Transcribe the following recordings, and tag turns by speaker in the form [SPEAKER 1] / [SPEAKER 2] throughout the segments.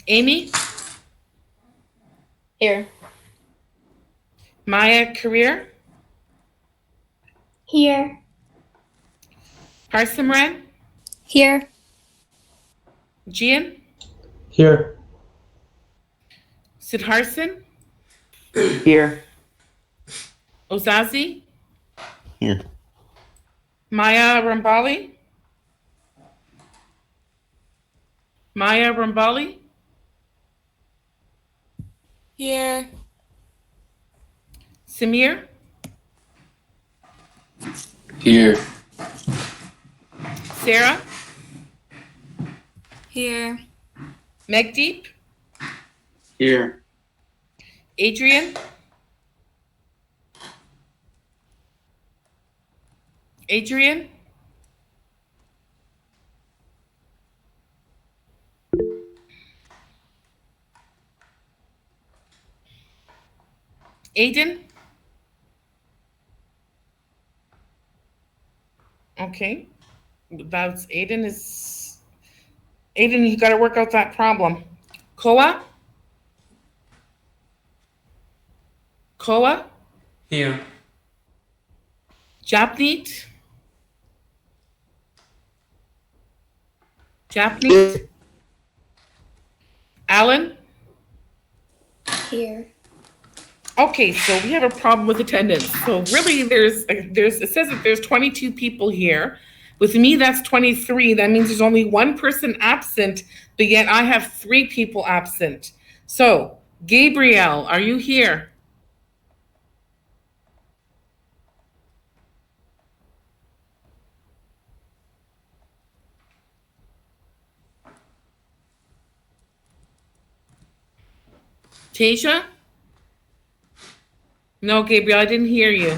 [SPEAKER 1] Amy?
[SPEAKER 2] Here.
[SPEAKER 1] Maya, career?
[SPEAKER 3] Here.
[SPEAKER 1] Parsimran?
[SPEAKER 2] Here.
[SPEAKER 1] Gian?
[SPEAKER 4] Here.
[SPEAKER 1] Siddharsan?
[SPEAKER 5] Here.
[SPEAKER 1] Ozazi?
[SPEAKER 5] Here.
[SPEAKER 1] Maya Rambali? Maya Rambali?
[SPEAKER 2] Here.
[SPEAKER 1] Samir?
[SPEAKER 6] Here.
[SPEAKER 1] Sarah?
[SPEAKER 2] Here.
[SPEAKER 1] Megdeep?
[SPEAKER 6] Here.
[SPEAKER 1] Adrian? Adrian? Aiden? Okay. That's Aiden is... Aiden, you got to work out that problem. Koa? Koa?
[SPEAKER 4] Here.
[SPEAKER 1] Japneet? Japneet? Alan?
[SPEAKER 3] Here.
[SPEAKER 1] Okay, so we have a problem with attendance. So really there's it says that there's 22 people here. With me, that's 23. That means there's only one person absent, but yet I have 3 people absent. So, Gabrielle, are you here? Tasia? No, Gabriel, I didn't hear you.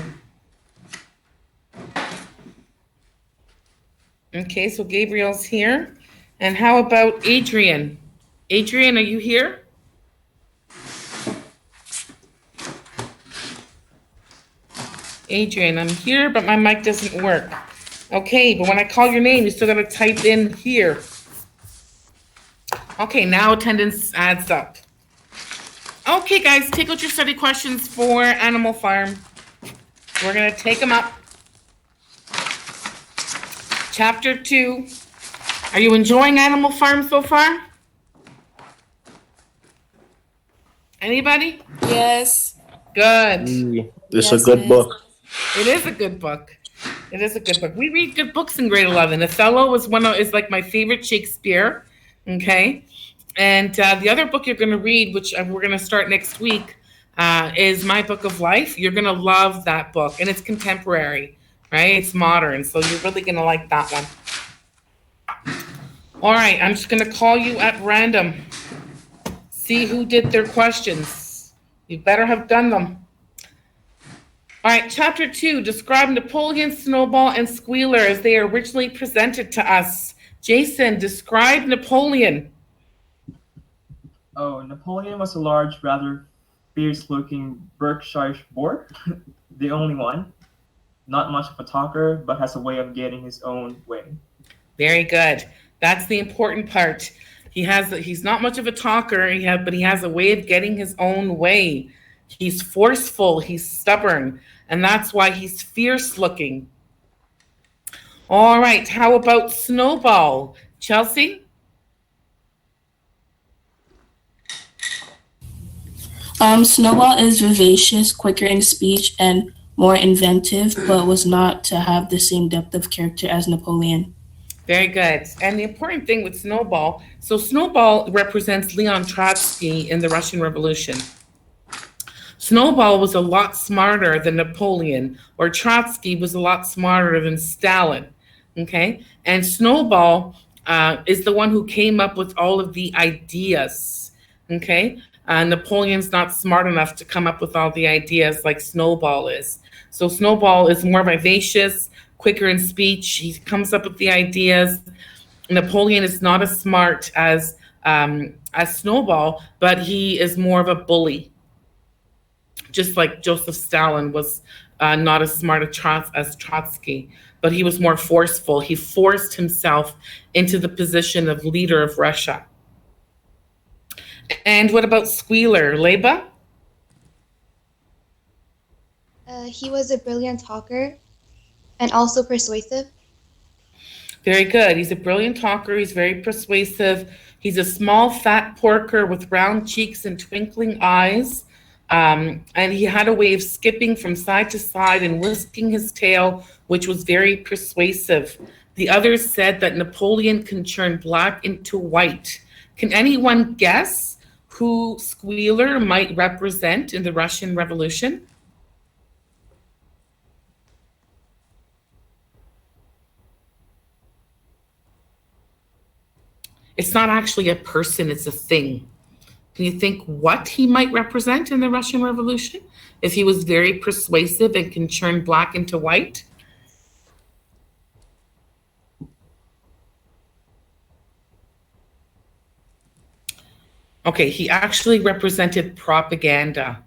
[SPEAKER 1] Okay, so Gabriel's here. And how about Adrian? Adrian, are you here? Adrian, I'm here, but my mic doesn't work. Okay, but when I call your name, you still gotta type in here. Okay, now attendance adds up. Okay, guys, take out your study questions for Animal Farm. We're gonna take them up. Chapter 2. Are you enjoying Animal Farm so far? Anybody?
[SPEAKER 2] Yes.
[SPEAKER 1] Good.
[SPEAKER 5] It's
[SPEAKER 2] Yes,
[SPEAKER 5] a good
[SPEAKER 2] miss.
[SPEAKER 5] book.
[SPEAKER 1] It is a good book. It is a good book. We read good books in grade 11. Othello is like my favorite Shakespeare. Okay. And the other book you're going to read, which we're going to start next week, is My Book of Life. You're going to love that book. And it's contemporary, right? It's modern. So you're really going to like that one. All right. I'm just going to call you at random. See who did their questions. You better have done them. All right, chapter 2, describe Napoleon, Snowball, and Squealer as they are originally presented to us. Jason, describe Napoleon.
[SPEAKER 7] Oh, Napoleon was a large, rather fierce-looking Berkshire boar, the only one. Not much of a talker, but has a way of getting his own way.
[SPEAKER 1] Very good. That's the important part. He's not much of a talker, but he has a way of getting his own way. He's forceful, he's stubborn, and that's why he's fierce looking. All right, how about Snowball? Chelsea?
[SPEAKER 8] Snowball is vivacious, quicker in speech, and more inventive, but was not to have the same depth of character as Napoleon.
[SPEAKER 1] Very good. And the important thing with Snowball, so Snowball represents Leon Trotsky in the Russian Revolution. Snowball was a lot smarter than Napoleon, or Trotsky was a lot smarter than Stalin, okay? And Snowball is the one who came up with all of the ideas, okay? Napoleon's not smart enough to come up with all the ideas like Snowball is. So Snowball is more vivacious, quicker in speech. He comes up with the ideas. Napoleon is not as smart as Snowball, but he is more of a bully. Just like Joseph Stalin was not as smart as Trotsky, but he was more forceful. He forced himself into the position of leader of Russia. And what about Squealer? Leba?
[SPEAKER 3] He was a brilliant talker and also persuasive.
[SPEAKER 1] Very good. He's a brilliant talker. He's very persuasive. He's a small, fat porker with round cheeks and twinkling eyes. And he had a way of skipping from side to side and whisking his tail, which was very persuasive. The others said that Napoleon can turn black into white. Can anyone guess who Squealer might represent in the Russian Revolution? It's not actually a person, it's a thing. Can you think what he might represent in the Russian Revolution if he was very persuasive and can turn black into white? Okay, he actually represented propaganda.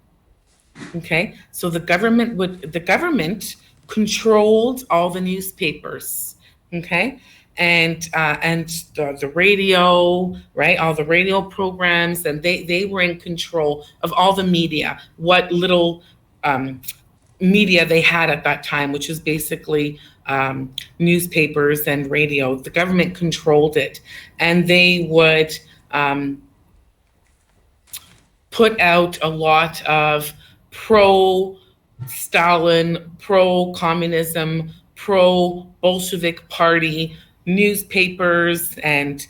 [SPEAKER 1] Okay, so the government controlled all the newspapers. Okay, and the radio, right? All the radio programs, and they were in control of all the media. What little media they had at that time, which is basically newspapers and radio. The government controlled it, and they would put out a lot of pro-Stalin, pro-communism, pro-Bolshevik party newspapers and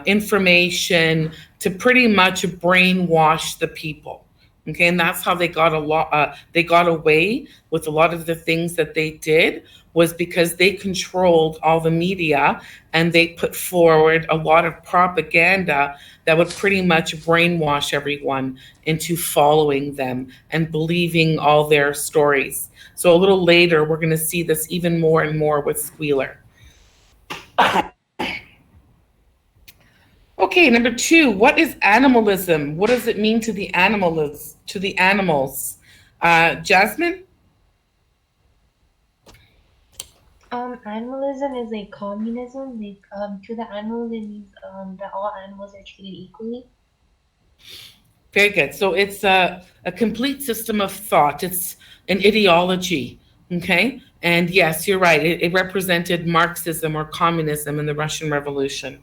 [SPEAKER 1] information to pretty much brainwash the people. Okay, and that's how they got away with a lot of the things that they did, was because they controlled all the media and they put forward a lot of propaganda that would pretty much brainwash everyone into following them and believing all their stories. So a little later, we're going to see this even more and more with Squealer. Okay, number 2, what is animalism? What does it mean to the animals? Jasmine?
[SPEAKER 9] Animalism is like communism. To the animals, it means that all animals are treated equally.
[SPEAKER 1] Very good. So it's a complete system of thought. It's an ideology, okay? And yes, you're right. It represented Marxism or communism in the Russian Revolution.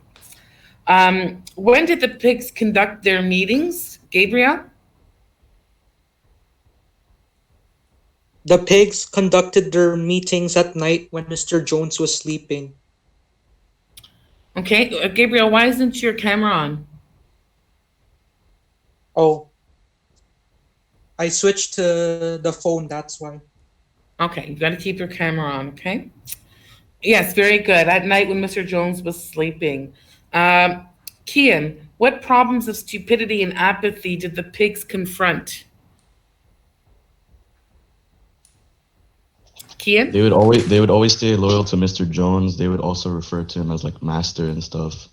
[SPEAKER 1] When did the pigs conduct their meetings, Gabriel?
[SPEAKER 10] The pigs conducted their meetings at night when Mr. Jones was sleeping.
[SPEAKER 1] Okay, Gabriel, why isn't your camera on?
[SPEAKER 10] Oh, I switched to the phone, that's why.
[SPEAKER 1] Okay, you got to keep your camera on, okay? Yes, very good. At night when Mr. Jones was sleeping. Kian, what problems of stupidity and apathy did the pigs confront? Kian?
[SPEAKER 11] They would always stay loyal to Mr. Jones. They would also refer to him as like master and stuff.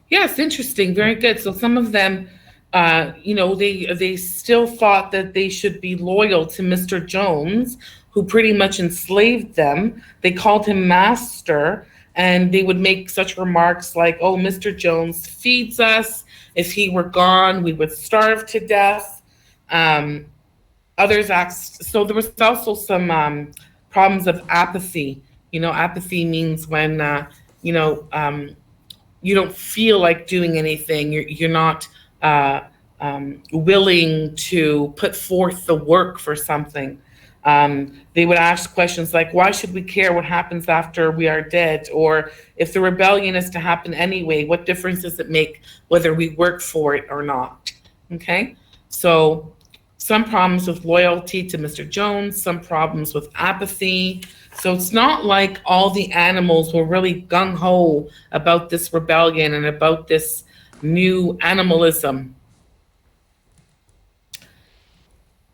[SPEAKER 1] Yes, interesting. Very good. So some of them, they still thought that they should be loyal to Mr. Jones, who pretty much enslaved them. They called him master, and they would make such remarks like, oh, Mr. Jones feeds us. If he were gone, we would starve to death. Others asked, so there was also some problems of apathy. Apathy means when, you don't feel like doing anything. You're not willing to put forth the work for something. They would ask questions like, why should we care what happens after we are dead? Or if the rebellion is to happen anyway, what difference does it make whether we work for it or not? Okay, so some problems with loyalty to Mr. Jones, some problems with apathy. So it's not like all the animals were really gung-ho about this rebellion and about this new animalism.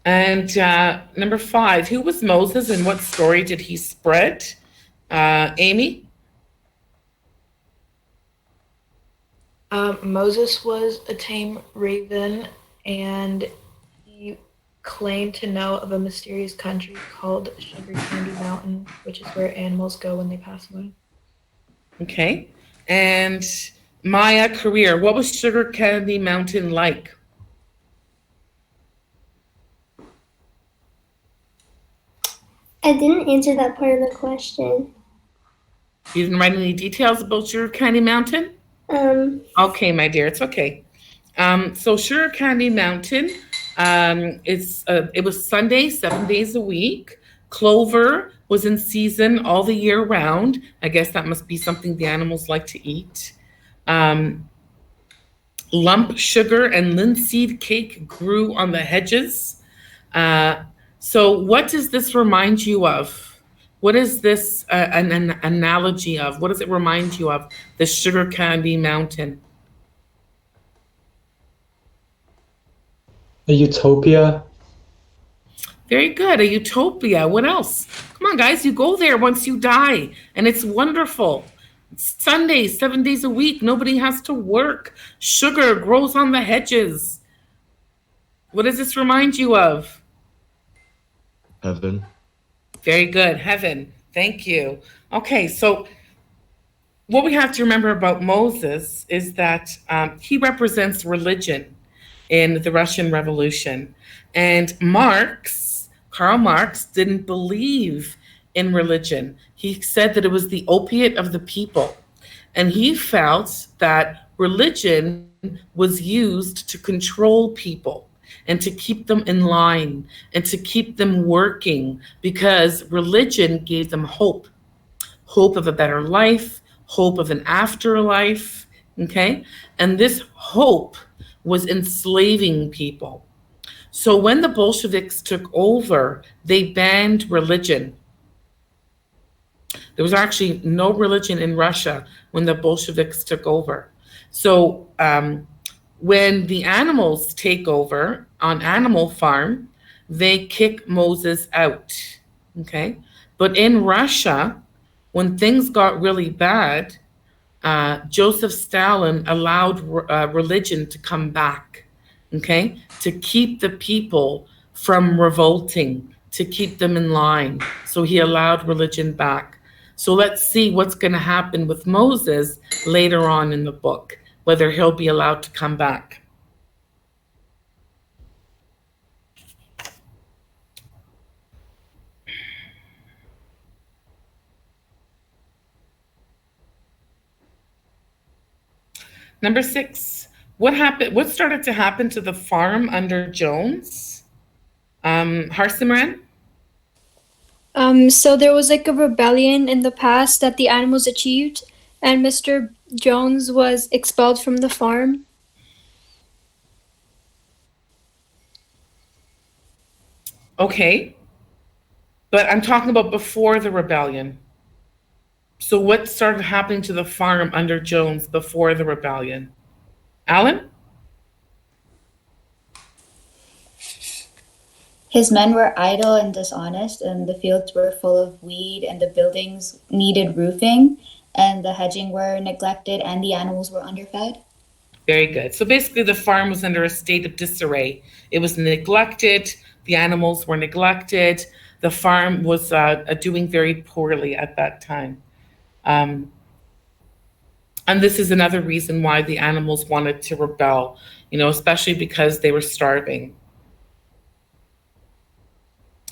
[SPEAKER 1] And number 5, who was Moses and what story did he spread? Amy?
[SPEAKER 12] Moses was a tame raven, and he claimed to know of a mysterious country called Sugar Candy Mountain, which is where animals go when they pass away.
[SPEAKER 1] Okay. And Maya, career. What was Sugar Candy Mountain like?
[SPEAKER 13] I didn't answer that part of the question.
[SPEAKER 1] You didn't write any details about Sugar Candy Mountain? Okay, my dear, it's okay. So Sugar Candy Mountain, it was Sunday, 7 days a week. Clover was in season all the year round. I guess that must be something the animals like to eat. Lump sugar and linseed cake grew on the hedges. So what does this remind you of? What is this an analogy of? What does it remind you of, the Sugar Candy Mountain?
[SPEAKER 4] A utopia.
[SPEAKER 1] Very good, a utopia. What else? Come on, guys, you go there once you die, and it's wonderful. It's Sunday, 7 days a week. Nobody has to work. Sugar grows on the hedges. What does this remind you of?
[SPEAKER 11] Heaven.
[SPEAKER 1] Very good, heaven. Thank you. Okay, so what we have to remember about Moses is that he represents religion in the Russian Revolution. And Karl Marx, didn't believe in religion. He said that it was the opiate of the people. And he felt that religion was used to control people and to keep them in line and to keep them working, because religion gave them hope of a better life, hope of an afterlife, okay? And this hope was enslaving people. So when the Bolsheviks took over, they banned religion. There was actually no religion in Russia when the Bolsheviks took over. So when the animals take over on Animal Farm, they kick Moses out, okay? But in Russia, when things got really bad, Joseph Stalin allowed religion to come back, okay? To keep the people from revolting, to keep them in line. So he allowed religion back. So let's see what's going to happen with Moses later on in the book, whether he'll be allowed to come back. Number 6, what started to happen to the farm under Jones? Harsimran?
[SPEAKER 2] So there was like a rebellion in the past that the animals achieved, and Mr. Jones was expelled from the farm.
[SPEAKER 1] Okay, but I'm talking about before the rebellion. So what started happening to the farm under Jones before the rebellion? Alan?
[SPEAKER 14] His men were idle and dishonest, and the fields were full of weed, and the buildings needed roofing, and the hedging were neglected, and the animals were underfed.
[SPEAKER 1] Very good. So basically the farm was under a state of disarray. It was neglected, the animals were neglected, the farm was doing very poorly at that time. And this is another reason why the animals wanted to rebel, especially because they were starving.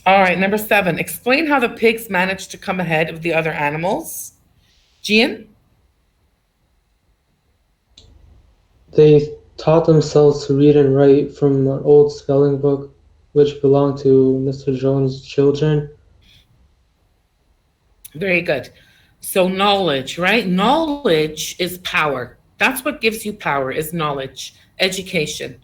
[SPEAKER 1] All right, number 7, explain how the pigs managed to come ahead of the other animals. Gian?
[SPEAKER 4] They taught themselves to read and write from an old spelling book, which belonged to Mr. Jones' children.
[SPEAKER 1] Very good. So knowledge, right? Knowledge is power. That's what gives you power, is knowledge, education,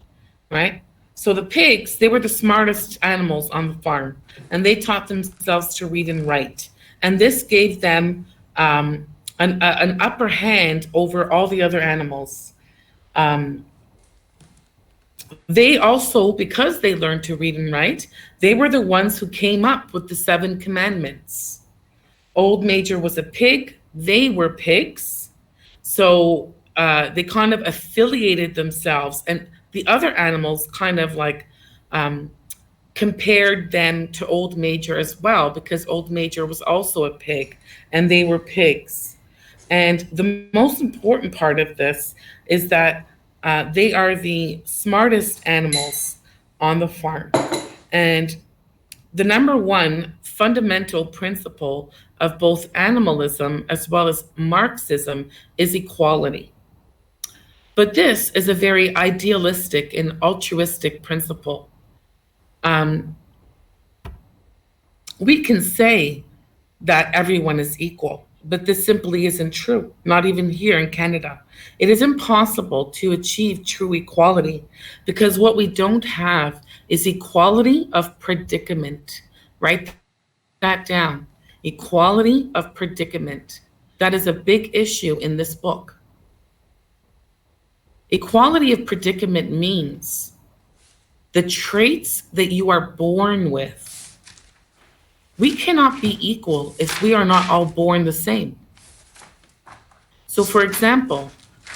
[SPEAKER 1] right? So the pigs, they were the smartest animals on the farm, and they taught themselves to read and write. And this gave them an upper hand over all the other animals. They also, because they learned to read and write, they were the ones who came up with the 7 commandments. Old Major was a pig, they were pigs. So they kind of affiliated themselves, and the other animals kind of like compared them to Old Major as well, because Old Major was also a pig and they were pigs. And the most important part of this is that they are the smartest animals on the farm. And the number one fundamental principle of both animalism as well as Marxism is equality. But this is a very idealistic and altruistic principle. We can say that everyone is equal, but this simply isn't true, not even here in Canada. It is impossible to achieve true equality because what we don't have is equality of predicament. Write that down. Equality of predicament. That is a big issue in this book. Equality of predicament means the traits that you are born with. We cannot be equal if we are not all born the same. So for example,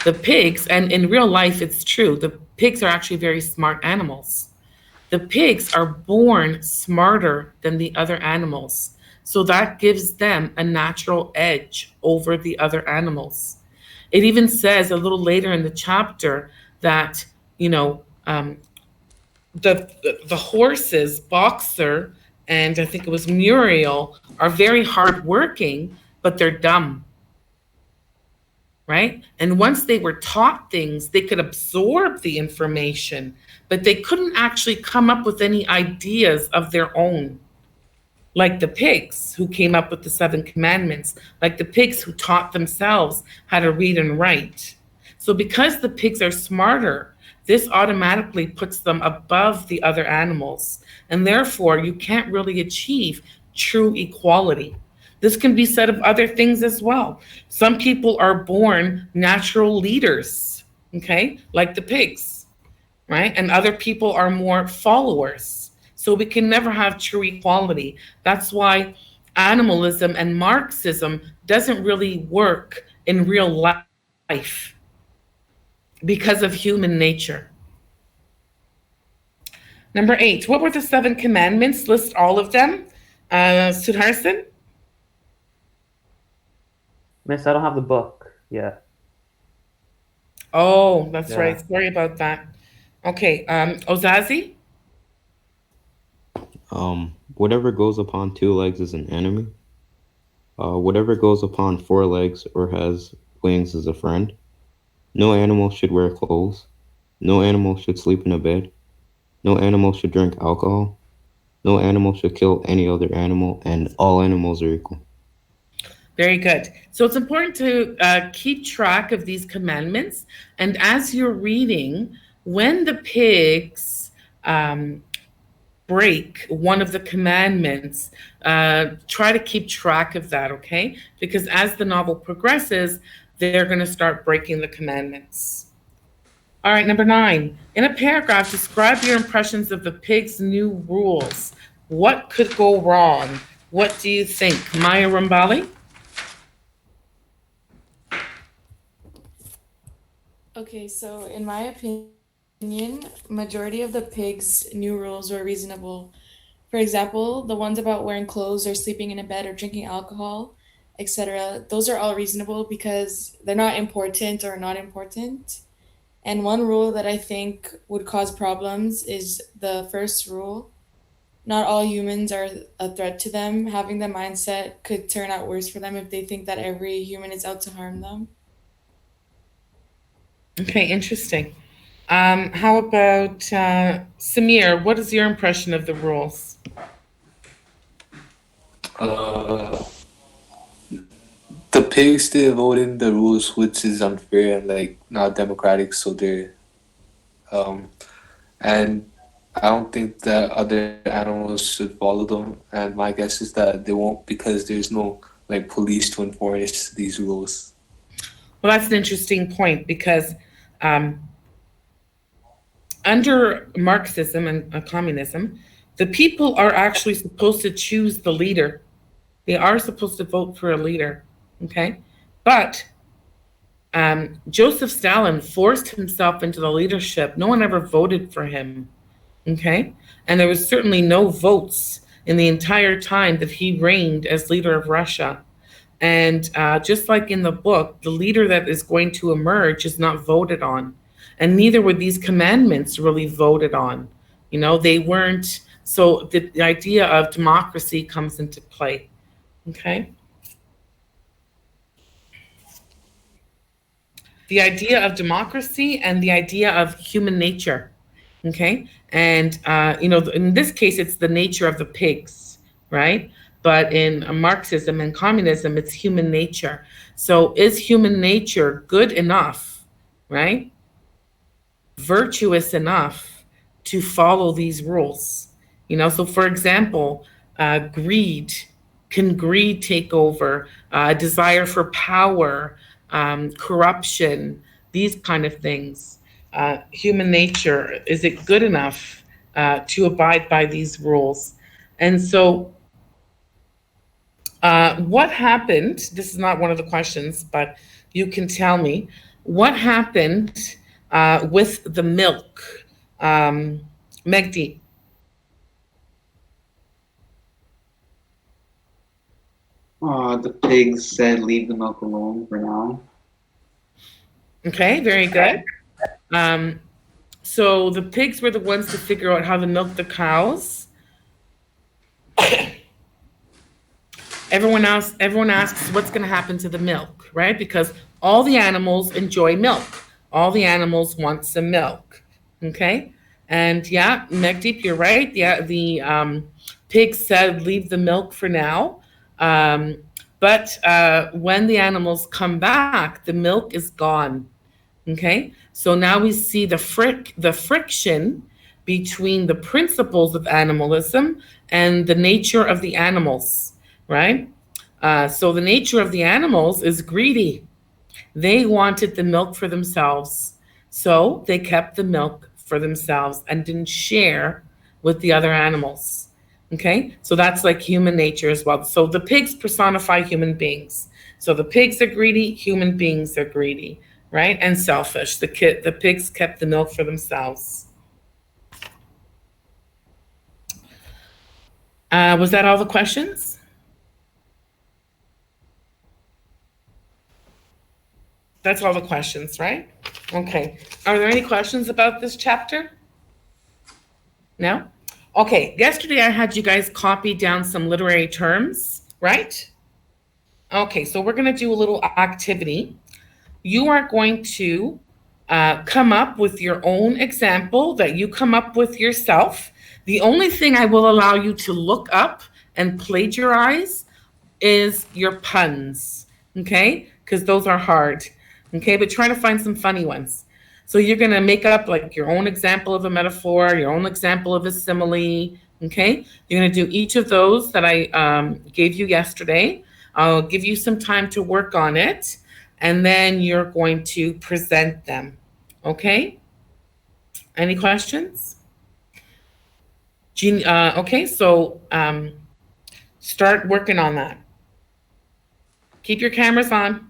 [SPEAKER 1] the pigs, and in real life it's true, the pigs are actually very smart animals. The pigs are born smarter than the other animals. So that gives them a natural edge over the other animals. It even says a little later in the chapter that, the horses, Boxer, and I think it was Muriel, are very hardworking, but they're dumb, right? And once they were taught things, they could absorb the information, but they couldn't actually come up with any ideas of their own. Like the pigs who came up with the 7 commandments, like the pigs who taught themselves how to read and write. So because the pigs are smarter, this automatically puts them above the other animals. And therefore, you can't really achieve true equality. This can be said of other things as well. Some people are born natural leaders, okay, like the pigs, right? And other people are more followers. So we can never have true equality. That's why animalism and Marxism doesn't really work in real life because of human nature. Number 8, what were the 7 commandments? List all of them. Sudharsan?
[SPEAKER 5] Miss, I don't have the book yet.
[SPEAKER 1] Oh, that's
[SPEAKER 5] Yeah.
[SPEAKER 1] right. Sorry about that. Okay, Ozazi?
[SPEAKER 11] Whatever goes upon 2 legs is an enemy. Whatever goes upon 4 legs or has wings is a friend. No animal should wear clothes. No animal should sleep in a bed. No animal should drink alcohol. No animal should kill any other animal, and all animals are equal.
[SPEAKER 1] Very good. So it's important to keep track of these commandments. And as you're reading, when the pigs break one of the commandments, try to keep track of that, okay? Because as the novel progresses, they're going to start breaking the commandments. All right, number 9. In a paragraph, describe your impressions of the pigs' new rules. What could go wrong? What do you think? Maya Rambali?
[SPEAKER 12] Okay, so in my opinion, majority of the pigs' new rules were reasonable. For example, the ones about wearing clothes or sleeping in a bed or drinking alcohol, etc. Those are all reasonable because they're not important or not important. And one rule that I think would cause problems is the first rule. Not all humans are a threat to them. Having the mindset could turn out worse for them if they think that every human is out to harm them.
[SPEAKER 1] Okay, interesting. How about Samir? What is your impression of the rules?
[SPEAKER 6] The pigs, they vote in the rules, which is unfair and like not democratic. So they're, and I don't think that other animals should follow them. And my guess is that they won't because there's no like police to enforce these rules.
[SPEAKER 1] Well, that's an interesting point because under Marxism and communism, the people are actually supposed to choose the leader. They are supposed to vote for a leader, okay? But Joseph Stalin forced himself into the leadership. No one ever voted for him, okay? And there was certainly no votes in the entire time that he reigned as leader of Russia. And just like in the book, the leader that is going to emerge is not voted on. And neither were these commandments really voted on. You know, they weren't. So the idea of democracy comes into play. Okay. The idea of democracy and the idea of human nature. Okay. And, you know, in this case, it's the nature of the pigs, right? But in Marxism and communism, it's human nature. So is human nature good enough, right? Virtuous enough to follow these rules? You know, so for example, greed. Can greed take over? Desire for power, corruption, these kind of things. Human nature, is it good enough to abide by these rules? And so what happened, this is not one of the questions, but you can tell me, what happened with the milk? Megdi.
[SPEAKER 15] The pigs said leave the milk alone for now.
[SPEAKER 1] Okay, very good. So the pigs were the ones to figure out how to milk the cows. Everyone asks what's going to happen to the milk, right? Because all the animals enjoy milk. All the animals want some milk. Okay? And yeah, Megdeep, you're right. Yeah, the pigs said leave the milk for now. But when the animals come back, the milk is gone. Okay? So now we see the friction between the principles of animalism and the nature of the animals, right? So the nature of the animals is greedy. They wanted the milk for themselves. So they kept the milk for themselves and didn't share with the other animals. Okay, so that's like human nature as well. So the pigs personify human beings. So the pigs are greedy, human beings are greedy, right? And selfish. The pigs kept the milk for themselves. Was that all the questions? That's all the questions, right? Okay. Are there any questions about this chapter? No? Okay. Yesterday I had you guys copy down some literary terms, right? Okay, so we're going to do a little activity. You are going to come up with your own example that you come up with yourself. The only thing I will allow you to look up and plagiarize is your puns, okay? Because those are hard, okay? But try to find some funny ones. So you're going to make up like your own example of a metaphor, your own example of a simile, okay? You're going to do each of those that I gave you yesterday. I'll give you some time to work on it, and then you're going to present them, okay? Any questions? Jean, okay, so start working on that. Keep your cameras on.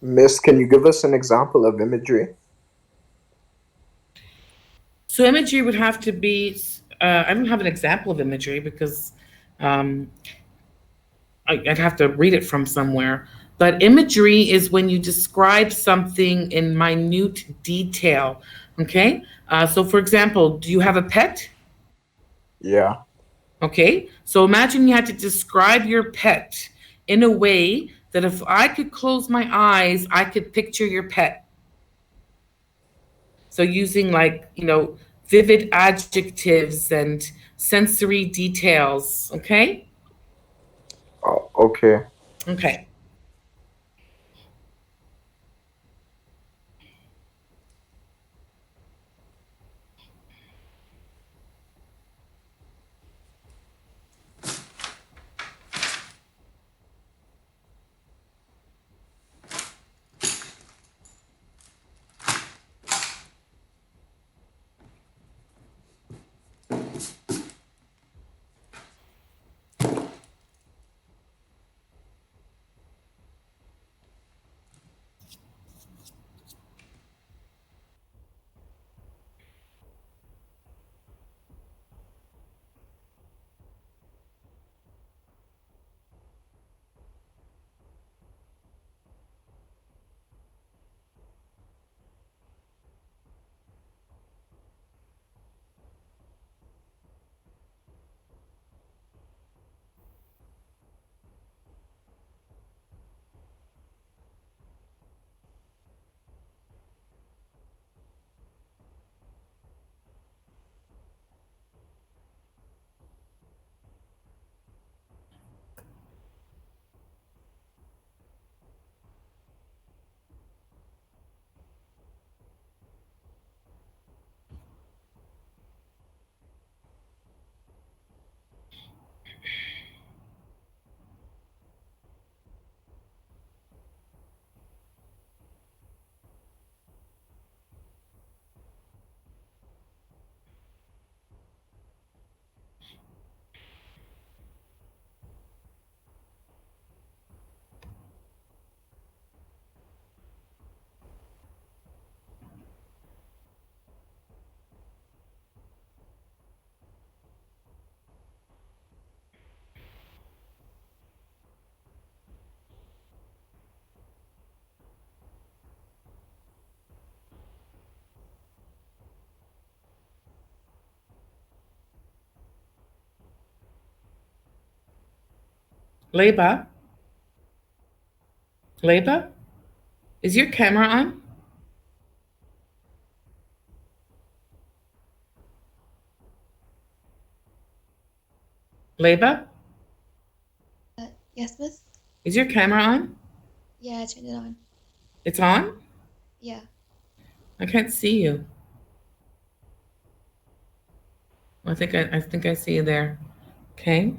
[SPEAKER 16] Miss, can you give us an example of imagery?
[SPEAKER 1] So imagery would have to be, I don't have an example of imagery because I'd have to read it from somewhere. But imagery is when you describe something in minute detail. Okay. So for example, do you have a pet?
[SPEAKER 16] Yeah.
[SPEAKER 1] Okay. So imagine you had to describe your pet in a way that if I could close my eyes, I could picture your pet. So using vivid adjectives and sensory details. Okay.
[SPEAKER 16] Oh, okay.
[SPEAKER 1] Okay. Leba, Leba, is your camera on? Leba,
[SPEAKER 3] Yes, Miss?
[SPEAKER 1] is your camera on?
[SPEAKER 3] Yeah, I turned it on.
[SPEAKER 1] It's on?
[SPEAKER 3] Yeah.
[SPEAKER 1] I can't see you. I think I see you there. Okay.